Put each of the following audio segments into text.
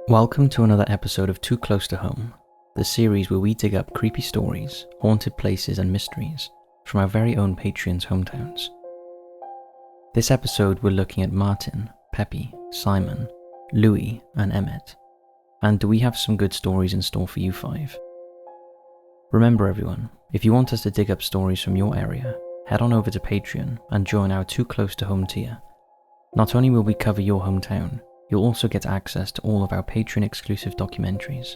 Welcome to another episode of Too Close to Home, the series where we dig up creepy stories, haunted places and mysteries from our very own Patreons' hometowns. This episode we're looking at Martin, Pepi, Simon, Louis and Emet. And do we have some good stories in store for you five? Remember everyone, if you want us to dig up stories from your area, head on over to Patreon and join our Too Close to Home tier. Not only will we cover your hometown, you'll also get access to all of our Patreon exclusive documentaries.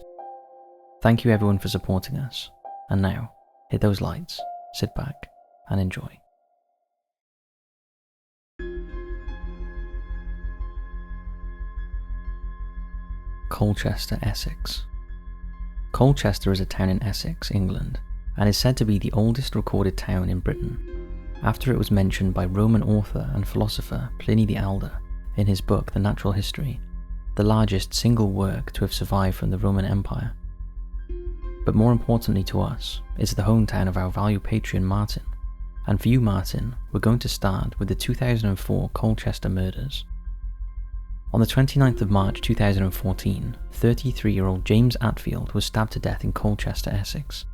Thank you everyone for supporting us. And now, hit those lights, sit back and enjoy. Colchester, Essex. Colchester is a town in Essex, England, and is said to be the oldest recorded town in Britain, after it was mentioned by Roman author and philosopher Pliny the Elder in his book The Natural History, the largest single work to have survived from the Roman Empire. But more importantly to us, it's the hometown of our valued Patreon Martin, and for you Martin, we're going to start with the 2004 Colchester murders. On the 29th of March 2014, 33-year-old James Atfield was stabbed to death in Colchester, Essex.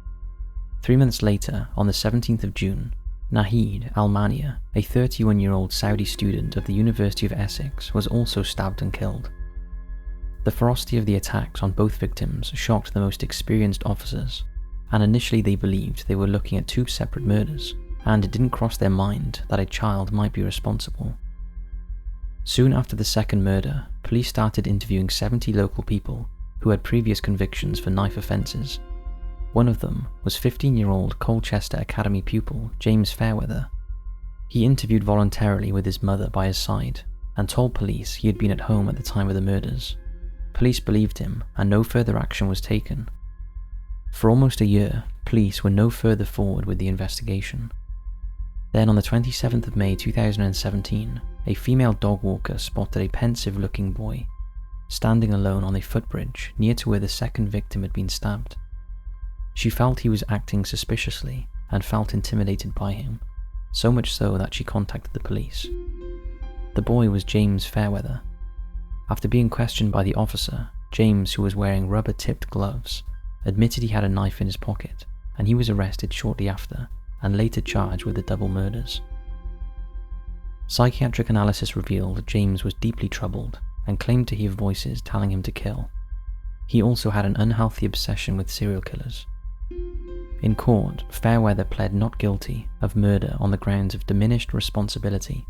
3 months later, on the 17th of June, Nahid Al-Mania, a 31-year-old Saudi student of the University of Essex, was also stabbed and killed. The ferocity of the attacks on both victims shocked the most experienced officers, and initially they believed they were looking at two separate murders, and it didn't cross their mind that a child might be responsible. Soon after the second murder, police started interviewing 70 local people who had previous convictions for knife offences. One of them was 15-year-old Colchester Academy pupil James Fairweather. He interviewed voluntarily with his mother by his side and told police he had been at home at the time of the murders. Police believed him and no further action was taken. For almost a year, police were no further forward with the investigation. Then on the 27th of May 2017, a female dog walker spotted a pensive-looking boy standing alone on a footbridge near to where the second victim had been stabbed. She felt he was acting suspiciously and felt intimidated by him, so much so that she contacted the police. The boy was James Fairweather. After being questioned by the officer, James, who was wearing rubber-tipped gloves, admitted he had a knife in his pocket, and he was arrested shortly after and later charged with the double murders. Psychiatric analysis revealed James was deeply troubled and claimed to hear voices telling him to kill. He also had an unhealthy obsession with serial killers. In court, Fairweather pled not guilty of murder on the grounds of diminished responsibility.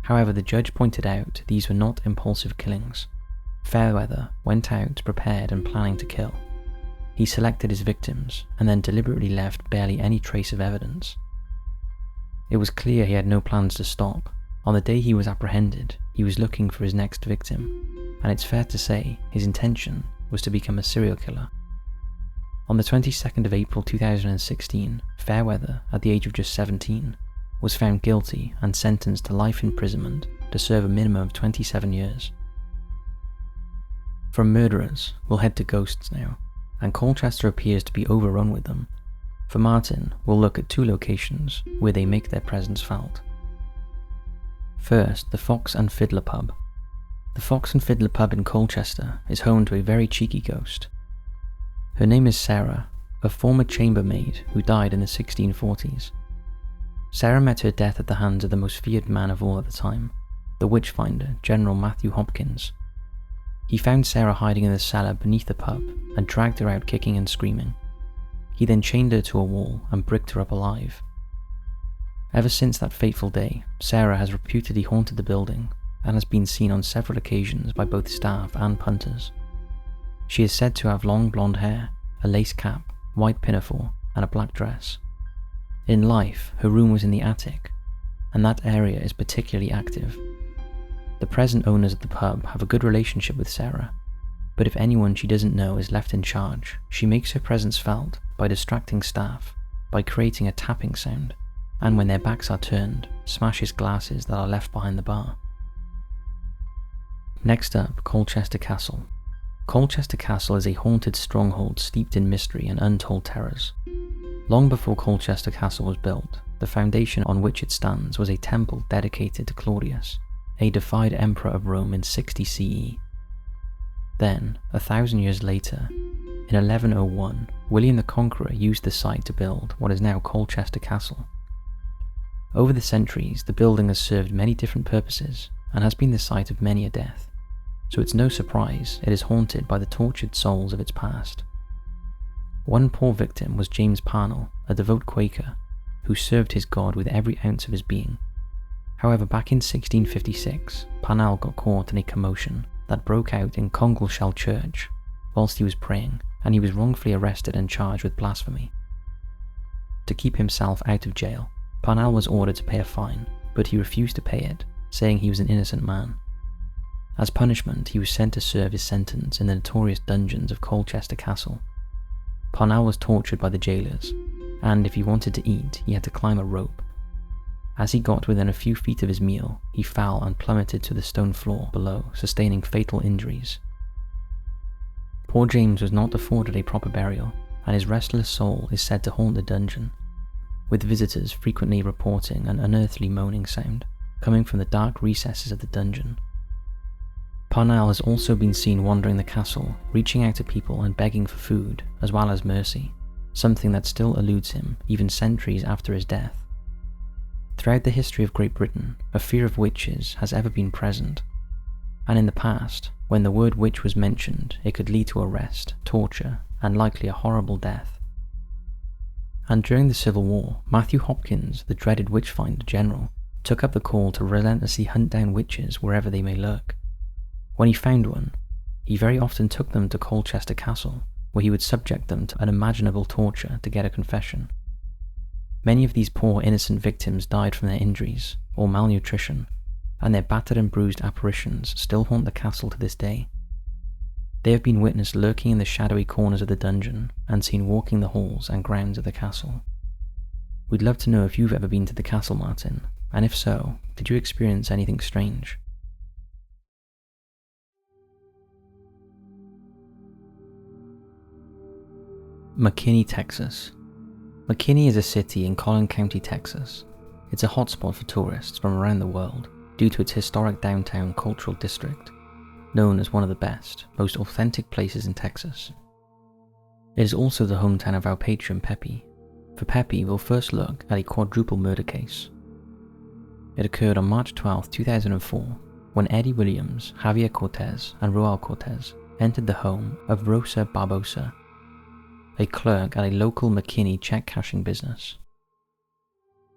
However, the judge pointed out these were not impulsive killings. Fairweather went out prepared and planning to kill. He selected his victims and then deliberately left barely any trace of evidence. It was clear he had no plans to stop. On the day he was apprehended, he was looking for his next victim, and it's fair to say his intention was to become a serial killer. On the 22nd of April 2016, Fairweather, at the age of just 17, was found guilty and sentenced to life imprisonment to serve a minimum of 27 years. From murderers, we'll head to ghosts now, and Colchester appears to be overrun with them. For Martin, we'll look at two locations where they make their presence felt. First, the Fox and Fiddler pub. The Fox and Fiddler pub in Colchester is home to a very cheeky ghost. Her name is Sarah, a former chambermaid who died in the 1640s. Sarah met her death at the hands of the most feared man of all at the time, the witchfinder General Matthew Hopkins. He found Sarah hiding in the cellar beneath the pub and dragged her out kicking and screaming. He then chained her to a wall and bricked her up alive. Ever since that fateful day, Sarah has reputedly haunted the building and has been seen on several occasions by both staff and punters. She is said to have long blonde hair, a lace cap, white pinafore, and a black dress. In life, her room was in the attic, and that area is particularly active. The present owners of the pub have a good relationship with Sarah, but if anyone she doesn't know is left in charge, she makes her presence felt by distracting staff, by creating a tapping sound, and when their backs are turned, smashes glasses that are left behind the bar. Next up, Colchester Castle. Colchester Castle is a haunted stronghold steeped in mystery and untold terrors. Long before Colchester Castle was built, the foundation on which it stands was a temple dedicated to Claudius, a deified emperor of Rome in 60 CE. Then, 1,000 years later, in 1101, William the Conqueror used the site to build what is now Colchester Castle. Over the centuries, the building has served many different purposes and has been the site of many a death, so it's no surprise it is haunted by the tortured souls of its past. One poor victim was James Parnell, a devout Quaker, who served his God with every ounce of his being. However, back in 1656, Parnell got caught in a commotion that broke out in Congleshall Church whilst he was praying, and he was wrongfully arrested and charged with blasphemy. To keep himself out of jail, Parnell was ordered to pay a fine, but he refused to pay it, saying he was an innocent man. As punishment, he was sent to serve his sentence in the notorious dungeons of Colchester Castle. Parnell was tortured by the jailers, and if he wanted to eat, he had to climb a rope. As he got within a few feet of his meal, he fell and plummeted to the stone floor below, sustaining fatal injuries. Poor James was not afforded a proper burial, and his restless soul is said to haunt the dungeon, with visitors frequently reporting an unearthly moaning sound coming from the dark recesses of the dungeon. Parnell has also been seen wandering the castle, reaching out to people and begging for food, as well as mercy, something that still eludes him even centuries after his death. Throughout the history of Great Britain, a fear of witches has ever been present, and in the past, when the word witch was mentioned, it could lead to arrest, torture, and likely a horrible death. And during the Civil War, Matthew Hopkins, the dreaded witchfinder general, took up the call to relentlessly hunt down witches wherever they may lurk. When he found one, he very often took them to Colchester Castle, where he would subject them to unimaginable torture to get a confession. Many of these poor innocent victims died from their injuries or malnutrition, and their battered and bruised apparitions still haunt the castle to this day. They have been witnessed lurking in the shadowy corners of the dungeon and seen walking the halls and grounds of the castle. We'd love to know if you've ever been to the castle, Martin, and if so, did you experience anything strange? McKinney, Texas. McKinney is a city in Collin County, Texas. It's a hotspot for tourists from around the world due to its historic downtown cultural district, known as one of the best, most authentic places in Texas. It is also the hometown of our patron Pepi. For Pepi, we'll first look at a quadruple murder case. It occurred on March 12, 2004, when Eddie Williams, Javier Cortez, and Roel Cortez entered the home of Rosa Barbosa, a clerk at a local McKinney check cashing business.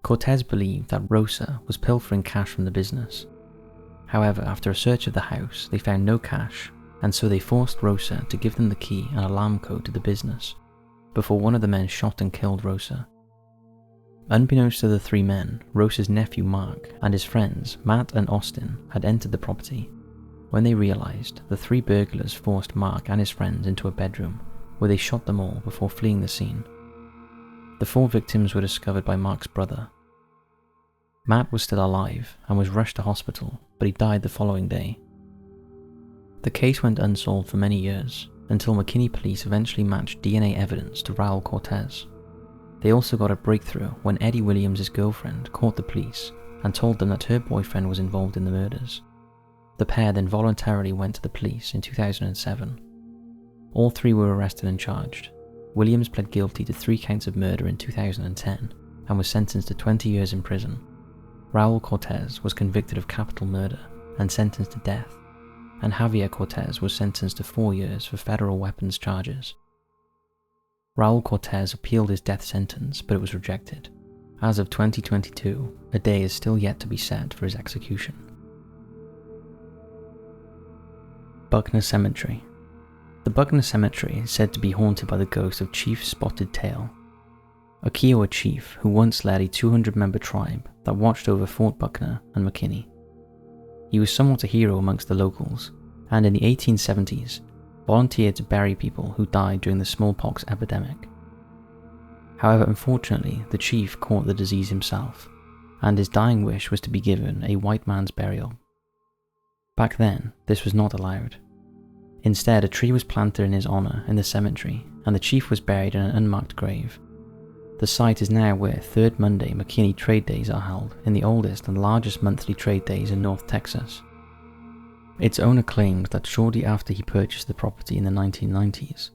Cortez believed that Rosa was pilfering cash from the business. However, after a search of the house, they found no cash, and so they forced Rosa to give them the key and alarm code to the business, before one of the men shot and killed Rosa. Unbeknownst to the three men, Rosa's nephew Mark and his friends Matt and Austin had entered the property. When they realized, the three burglars forced Mark and his friends into a bedroom, where they shot them all before fleeing the scene. The four victims were discovered by Mark's brother. Matt was still alive and was rushed to hospital, but he died the following day. The case went unsolved for many years, until McKinney police eventually matched DNA evidence to Raul Cortez. They also got a breakthrough when Eddie Williams' girlfriend caught the police and told them that her boyfriend was involved in the murders. The pair then voluntarily went to the police in 2007. All three were arrested and charged. Williams pled guilty to 3 counts of murder in 2010 and was sentenced to 20 years in prison. Raul Cortez was convicted of capital murder and sentenced to death, and Javier Cortez was sentenced to 4 years for federal weapons charges. Raul Cortez appealed his death sentence, but it was rejected. As of 2022, a day is still yet to be set for his execution. Buckner Cemetery. The Buckner Cemetery is said to be haunted by the ghost of Chief Spotted Tail, a Kiowa chief who once led a 200-member tribe that watched over Fort Buckner and McKinney. He was somewhat a hero amongst the locals, and in the 1870s, volunteered to bury people who died during the smallpox epidemic. However, unfortunately, the chief caught the disease himself, and his dying wish was to be given a white man's burial. Back then, this was not allowed. Instead, a tree was planted in his honor in the cemetery, and the chief was buried in an unmarked grave. The site is now where Third Monday McKinney Trade Days are held, in the oldest and largest monthly trade days in North Texas. Its owner claimed that shortly after he purchased the property in the 1990s,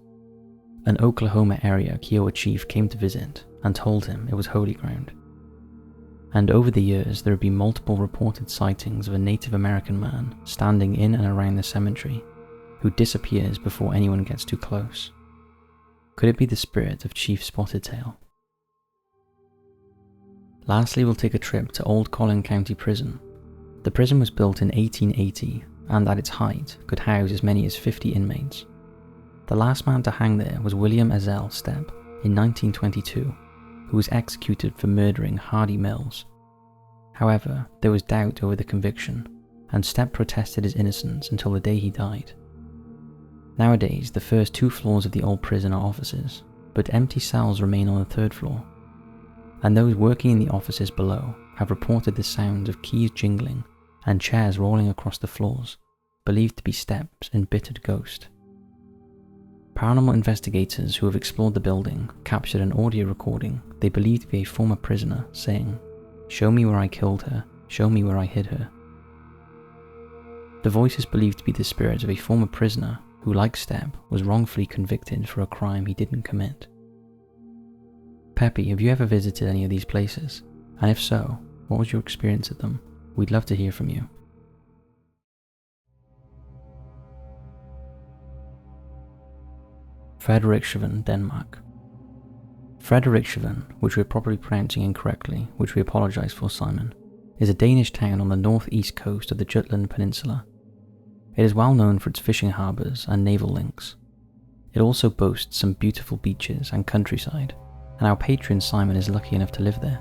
an Oklahoma area Kiowa chief came to visit and told him it was holy ground. And over the years there have been multiple reported sightings of a Native American man standing in and around the cemetery who disappears before anyone gets too close. Could it be the spirit of Chief Spotted Tail? Lastly, we'll take a trip to Old Collin County Prison. The prison was built in 1880 and at its height could house as many as 50 inmates. The last man to hang there was William Ezell Stepp in 1922, who was executed for murdering Hardy Mills. However, there was doubt over the conviction, and Stepp protested his innocence until the day he died. Nowadays, the first 2 floors of the old prison are offices, but empty cells remain on the 3rd floor, and those working in the offices below have reported the sounds of keys jingling and chairs rolling across the floors, believed to be Stepp's embittered ghost. Paranormal investigators who have explored the building captured an audio recording they believe to be a former prisoner saying, "Show me where I killed her, show me where I hid her." The voice is believed to be the spirit of a former prisoner who, like Stepp, was wrongfully convicted for a crime he didn't commit. Pepi, have you ever visited any of these places? And if so, what was your experience at them? We'd love to hear from you. Frederikshavn, Denmark. Frederikshavn, which we're probably pronouncing incorrectly, which we apologise for, Simon, is a Danish town on the northeast coast of the Jutland Peninsula. It is well known for its fishing harbours and naval links. It also boasts some beautiful beaches and countryside, and our patron Simon is lucky enough to live there.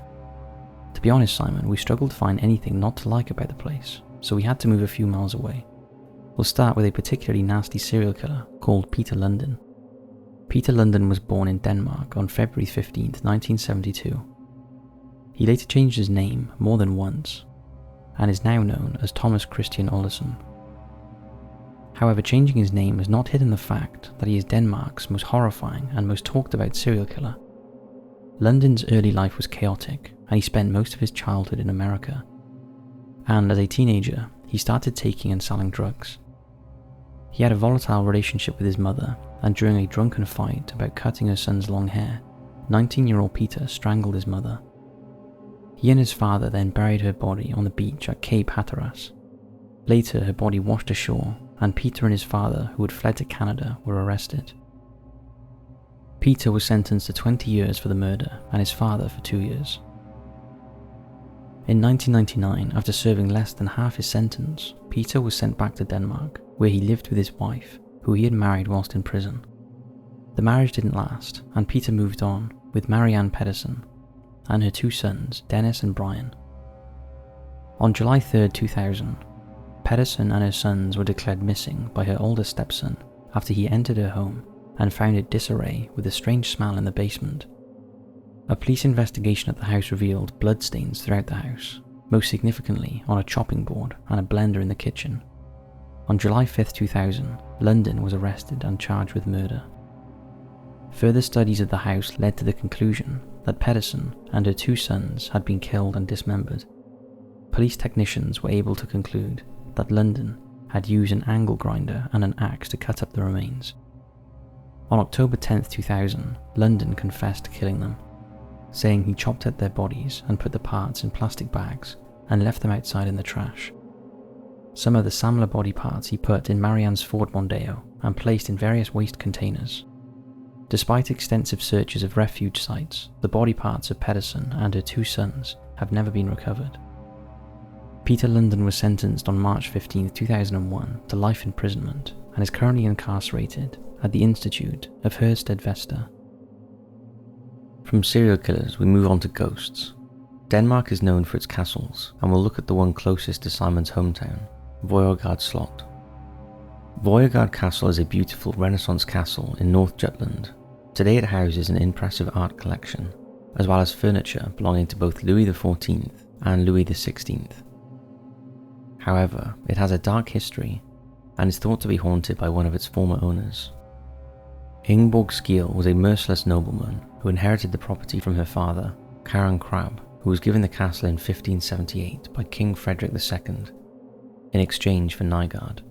To be honest, Simon, we struggled to find anything not to like about the place, so we had to move a few miles away. We'll start with a particularly nasty serial killer called Peter Lundin. Peter Lundin was born in Denmark on February 15, 1972. He later changed his name more than once, and is now known as Thomas Christian Olesen. However, changing his name has not hidden the fact that he is Denmark's most horrifying and most talked about serial killer. Lundin's early life was chaotic, and he spent most of his childhood in America. And as a teenager, he started taking and selling drugs. He had a volatile relationship with his mother, and during a drunken fight about cutting her son's long hair, 19-year-old Peter strangled his mother. He and his father then buried her body on the beach at Cape Hatteras. Later, her body washed ashore, and Peter and his father, who had fled to Canada, were arrested. Peter was sentenced to 20 years for the murder, and his father for 2 years. In 1999, after serving less than half his sentence, Peter was sent back to Denmark, where he lived with his wife, who he had married whilst in prison. The marriage didn't last, and Peter moved on with Marianne Pedersen and her 2 sons, Dennis and Brian. On July 3, 2000, Pedersen and her sons were declared missing by her older stepson after he entered her home and found it disarray with a strange smell in the basement. A police investigation at the house revealed bloodstains throughout the house, most significantly on a chopping board and a blender in the kitchen. On July 5, 2000, Lundin was arrested and charged with murder. Further studies of the house led to the conclusion that Pedersen and her 2 sons had been killed and dismembered. Police technicians were able to conclude that Lundin had used an angle grinder and an axe to cut up the remains. On October 10, 2000, Lundin confessed to killing them, saying he chopped at their bodies and put the parts in plastic bags and left them outside in the trash. Some of the Samler body parts he put in Marianne's Ford Mondeo and placed in various waste containers. Despite extensive searches of refuge sites, the body parts of Pedersen and her 2 sons have never been recovered. Peter Lundin was sentenced on March 15, 2001 to life imprisonment and is currently incarcerated at the Institute of Herstedvester. From serial killers, we move on to ghosts. Denmark is known for its castles, and we'll look at the one closest to Simon's hometown, Vojrgård Slot. Vojrgård Castle is a beautiful Renaissance castle in North Jutland. Today it houses an impressive art collection, as well as furniture belonging to both Louis XIV and Louis XVI. However, it has a dark history and is thought to be haunted by one of its former owners. Ingeborg Skeel was a merciless nobleman who inherited the property from her father, Karen Krab, who was given the castle in 1578 by King Frederick II in exchange for Nygard,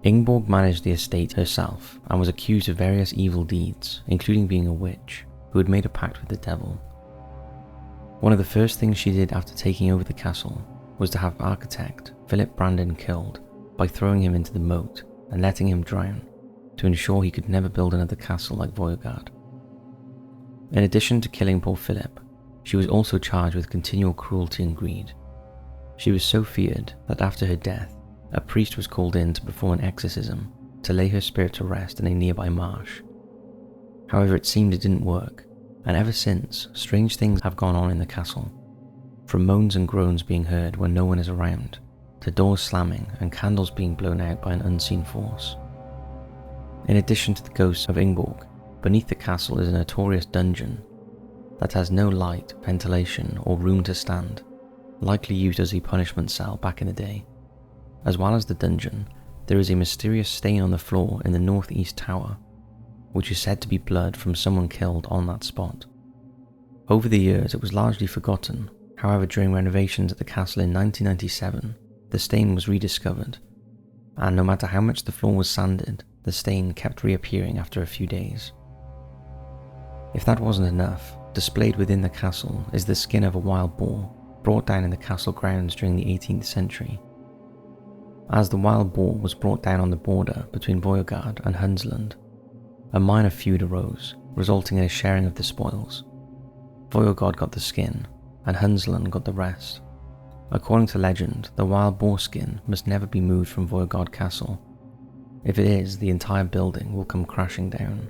Ingeborg managed the estate herself and was accused of various evil deeds, including being a witch who had made a pact with the devil. One of the first things she did after taking over the castle was to have architect Philip Brandon killed by throwing him into the moat and letting him drown to ensure he could never build another castle like Voyagard. In addition to killing poor Philip, she was also charged with continual cruelty and greed. She was so feared that after her death, a priest was called in to perform an exorcism to lay her spirit to rest in a nearby marsh. However, it seemed it didn't work, and ever since, strange things have gone on in the castle. From moans and groans being heard when no one is around, to doors slamming and candles being blown out by an unseen force. In addition to the ghosts of Ingeborg, beneath the castle is a notorious dungeon that has no light, ventilation, or room to stand, likely used as a punishment cell back in the day. As well as the dungeon, there is a mysterious stain on the floor in the northeast tower, which is said to be blood from someone killed on that spot. Over the years it was largely forgotten, however during renovations at the castle in 1997, the stain was rediscovered, and no matter how much the floor was sanded, the stain kept reappearing after a few days. If that wasn't enough, displayed within the castle is the skin of a wild boar brought down in the castle grounds during the 18th century. As the wild boar was brought down on the border between Voyagard and Hunsland, a minor feud arose, resulting in a sharing of the spoils. Voyagard got the skin, and Hunsland got the rest. According to legend, the wild boar skin must never be moved from Voyagard Castle. If it is, the entire building will come crashing down.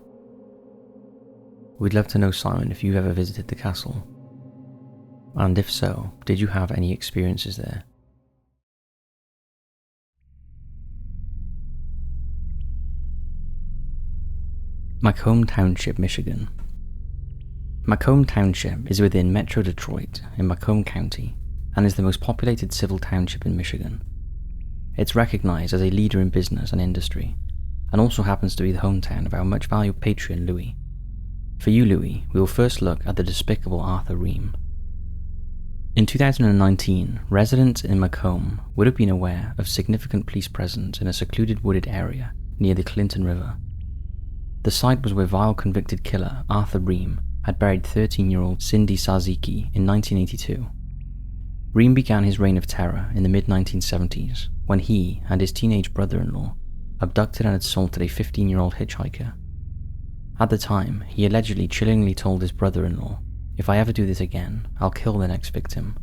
We'd love to know, Simon, if you've ever visited the castle. And if so, did you have any experiences there? Macomb Township, Michigan. Macomb Township is within Metro Detroit in Macomb County and is the most populated civil township in Michigan. It's recognized as a leader in business and industry, and also happens to be the hometown of our much valued patron Louis. For you, Louis, we will first look at the despicable Arthur Ream. In 2019, residents in Macomb would have been aware of significant police presence in a secluded wooded area near the Clinton River. The site was where vile convicted killer Arthur Ream had buried 13-year-old Cindy Sarzicki in 1982. Ream began his reign of terror in the mid-1970s when he and his teenage brother-in-law abducted and assaulted a 15-year-old hitchhiker. At the time, he allegedly chillingly told his brother-in-law, "If I ever do this again, I'll kill the next victim."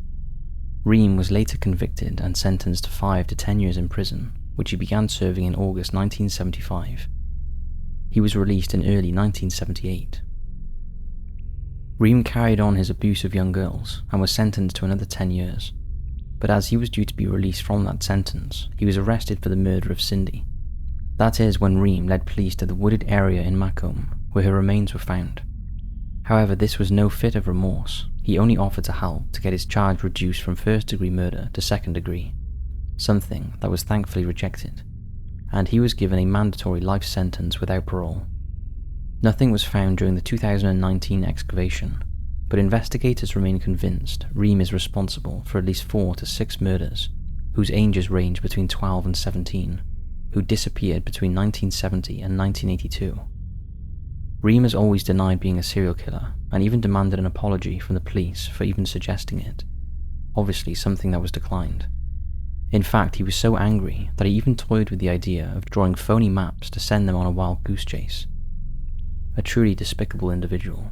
Ream was later convicted and sentenced to 5 to 10 years in prison, which he began serving in August 1975. He was released in early 1978. Ream carried on his abuse of young girls and was sentenced to another 10 years, but as he was due to be released from that sentence, he was arrested for the murder of Cindy. That is when Ream led police to the wooded area in Macomb, where her remains were found. However, this was no fit of remorse. He only offered to help to get his charge reduced from first-degree murder to second-degree, something that was thankfully rejected, and he was given a mandatory life sentence without parole. Nothing was found during the 2019 excavation, but investigators remain convinced Ream is responsible for at least 4 to 6 murders, whose ages range between 12 and 17, who disappeared between 1970 and 1982. Ream has always denied being a serial killer, and even demanded an apology from the police for even suggesting it, obviously something that was declined. In fact, he was so angry that he even toyed with the idea of drawing phony maps to send them on a wild goose chase. A truly despicable individual.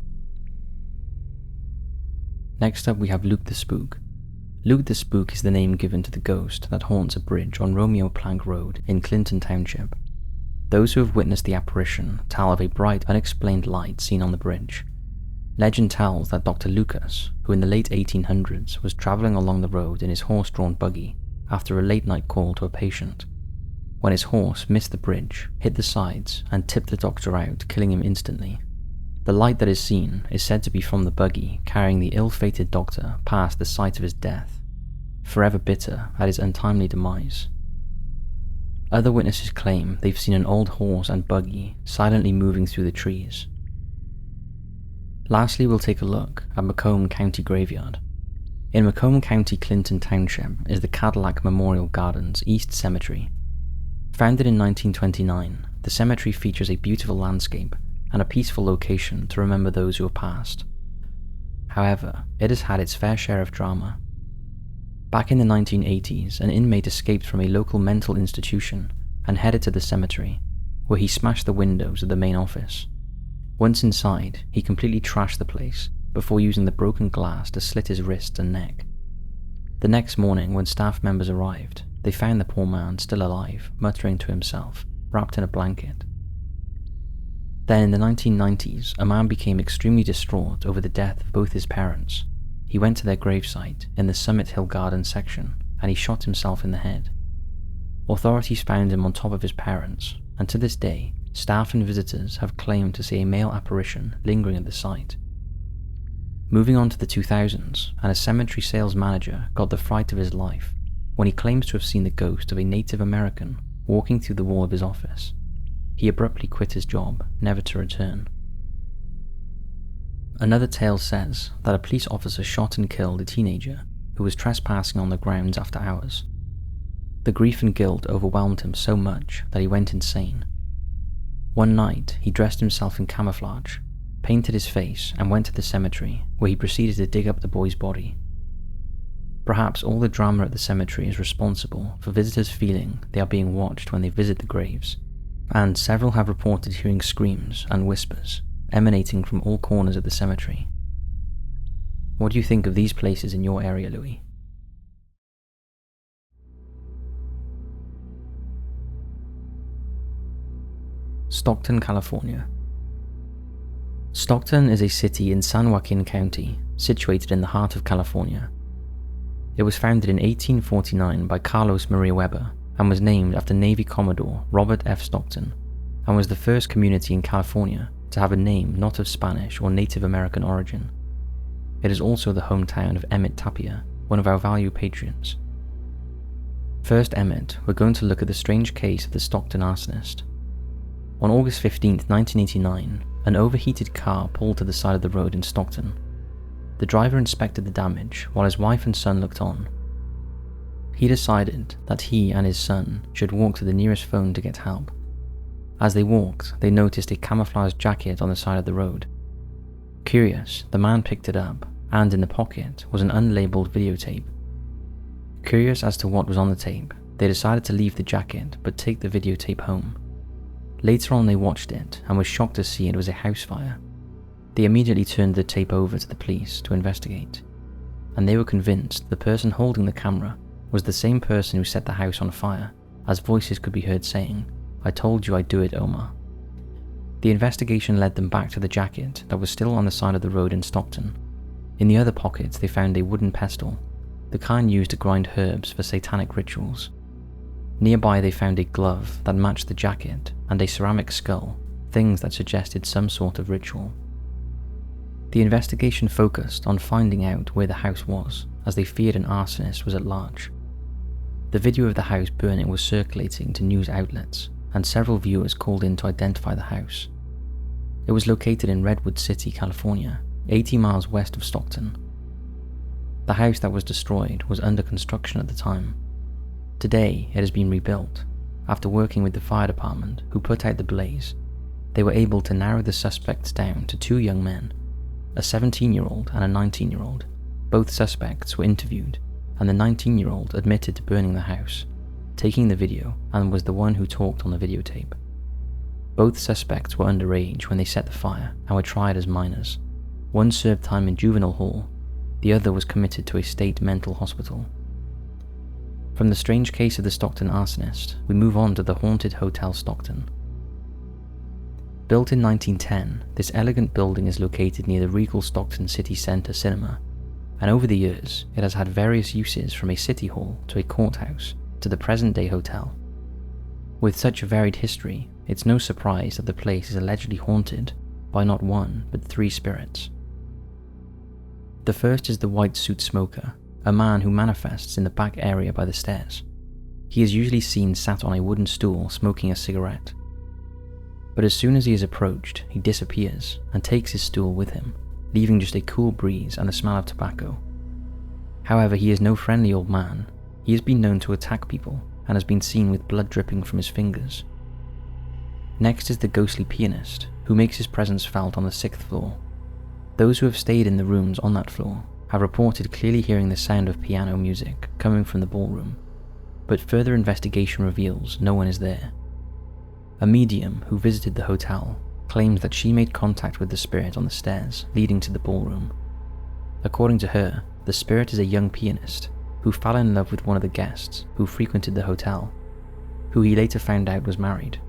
Next up we have Luke the Spook. Luke the Spook is the name given to the ghost that haunts a bridge on Romeo Plank Road in Clinton Township. Those who have witnessed the apparition tell of a bright, unexplained light seen on the bridge. Legend tells that Dr. Lucas, who in the late 1800s was travelling along the road in his horse-drawn buggy after a late-night call to a patient, when his horse missed the bridge, hit the sides, and tipped the doctor out, killing him instantly. The light that is seen is said to be from the buggy carrying the ill-fated doctor past the site of his death, forever bitter at his untimely demise. Other witnesses claim they've seen an old horse and buggy silently moving through the trees. Lastly, we'll take a look at Macomb County Graveyard. In Macomb County, Clinton Township is the Cadillac Memorial Gardens East Cemetery. Founded in 1929, the cemetery features a beautiful landscape and a peaceful location to remember those who have passed. However, it has had its fair share of drama. Back in the 1980s, an inmate escaped from a local mental institution and headed to the cemetery, where he smashed the windows of the main office. Once inside, he completely trashed the place before using the broken glass to slit his wrists and neck. The next morning, when staff members arrived, they found the poor man still alive, muttering to himself, wrapped in a blanket. Then in the 1990s, a man became extremely distraught over the death of both his parents. He went to their gravesite in the Summit Hill Garden section, and he shot himself in the head. Authorities found him on top of his parents, and to this day, staff and visitors have claimed to see a male apparition lingering at the site. Moving on to the 2000s, and a cemetery sales manager got the fright of his life when he claims to have seen the ghost of a Native American walking through the wall of his office. He abruptly quit his job, never to return. Another tale says that a police officer shot and killed a teenager who was trespassing on the grounds after hours. The grief and guilt overwhelmed him so much that he went insane. One night, he dressed himself in camouflage, painted his face, and went to the cemetery, where he proceeded to dig up the boy's body. Perhaps all the drama at the cemetery is responsible for visitors feeling they are being watched when they visit the graves, and several have reported hearing screams and whispers emanating from all corners of the cemetery. What do you think of these places in your area, Louis? Stockton, California. Stockton is a city in San Joaquin County, situated in the heart of California. It was founded in 1849 by Carlos Maria Weber and was named after Navy Commodore Robert F. Stockton, and was the first community in California to have a name not of Spanish or Native American origin. It is also the hometown of Emet Tapia, one of our valued patrons. First, Emet, we're going to look at the strange case of the Stockton arsonist. On August 15, 1989, an overheated car pulled to the side of the road in Stockton. The driver inspected the damage while his wife and son looked on. He decided that he and his son should walk to the nearest phone to get help. As they walked, they noticed a camouflaged jacket on the side of the road. Curious, the man picked it up, and in the pocket was an unlabeled videotape. Curious as to what was on the tape, they decided to leave the jacket but take the videotape home. Later on, they watched it and were shocked to see it was a house fire. They immediately turned the tape over to the police to investigate, and they were convinced the person holding the camera was the same person who set the house on fire, as voices could be heard saying, "I told you I'd do it, Omar." The investigation led them back to the jacket that was still on the side of the road in Stockton. In the other pockets, they found a wooden pestle, the kind used to grind herbs for satanic rituals. Nearby, they found a glove that matched the jacket and a ceramic skull, things that suggested some sort of ritual. The investigation focused on finding out where the house was, as they feared an arsonist was at large. The video of the house burning was circulating to news outlets, and several viewers called in to identify the house. It was located in Redwood City, California, 80 miles west of Stockton. The house that was destroyed was under construction at the time. Today, it has been rebuilt. After working with the fire department, who put out the blaze, they were able to narrow the suspects down to two young men, a 17-year-old and a 19-year-old. Both suspects were interviewed, and the 19-year-old admitted to burning the house, taking the video, and was the one who talked on the videotape. Both suspects were underage when they set the fire and were tried as minors. One served time in juvenile hall, the other was committed to a state mental hospital. From the strange case of the Stockton arsonist, we move on to the haunted Hotel Stockton. Built in 1910, this elegant building is located near the Regal Stockton City Centre Cinema, and over the years, it has had various uses from a city hall to a courthouse to the present-day hotel. With such a varied history, it's no surprise that the place is allegedly haunted by not one, but three spirits. The first is the white suit smoker, a man who manifests in the back area by the stairs. He is usually seen sat on a wooden stool smoking a cigarette. But as soon as he is approached, he disappears and takes his stool with him, leaving just a cool breeze and the smell of tobacco. However, he is no friendly old man. He has been known to attack people and has been seen with blood dripping from his fingers. Next is the ghostly pianist, who makes his presence felt on the 6th floor. Those who have stayed in the rooms on that floor have reported clearly hearing the sound of piano music coming from the ballroom, but further investigation reveals no one is there. A medium who visited the hotel claims that she made contact with the spirit on the stairs leading to the ballroom. According to her, the spirit is a young pianist who fell in love with one of the guests who frequented the hotel, who he later found out was married.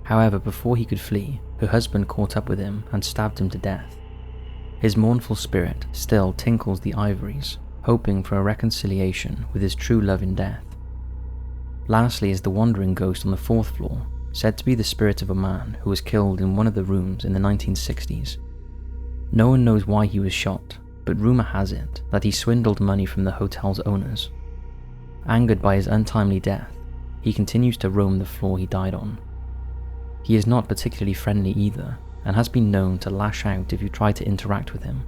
However, before he could flee, her husband caught up with him and stabbed him to death. His mournful spirit still tinkles the ivories, hoping for a reconciliation with his true love in death. Lastly is the wandering ghost on the 4th floor, said to be the spirit of a man who was killed in one of the rooms in the 1960s. No one knows why he was shot, but rumour has it that he swindled money from the hotel's owners. Angered by his untimely death, he continues to roam the floor he died on. He is not particularly friendly either, and has been known to lash out if you try to interact with him.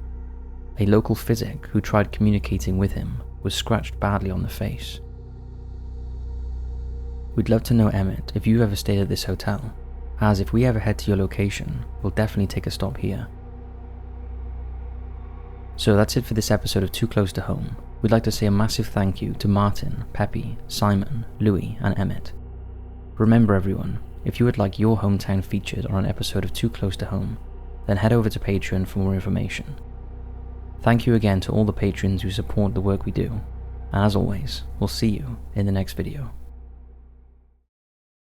A local physic who tried communicating with him was scratched badly on the face. We'd love to know, Emet, if you ever stayed at this hotel, as if we ever head to your location, we'll definitely take a stop here. So that's it for this episode of Too Close to Home. We'd like to say a massive thank you to Martin, Pepi, Simon, Louis and Emet. Remember everyone, if you would like your hometown featured on an episode of Too Close to Home, then head over to Patreon for more information. Thank you again to all the patrons who support the work we do, and as always, we'll see you in the next video.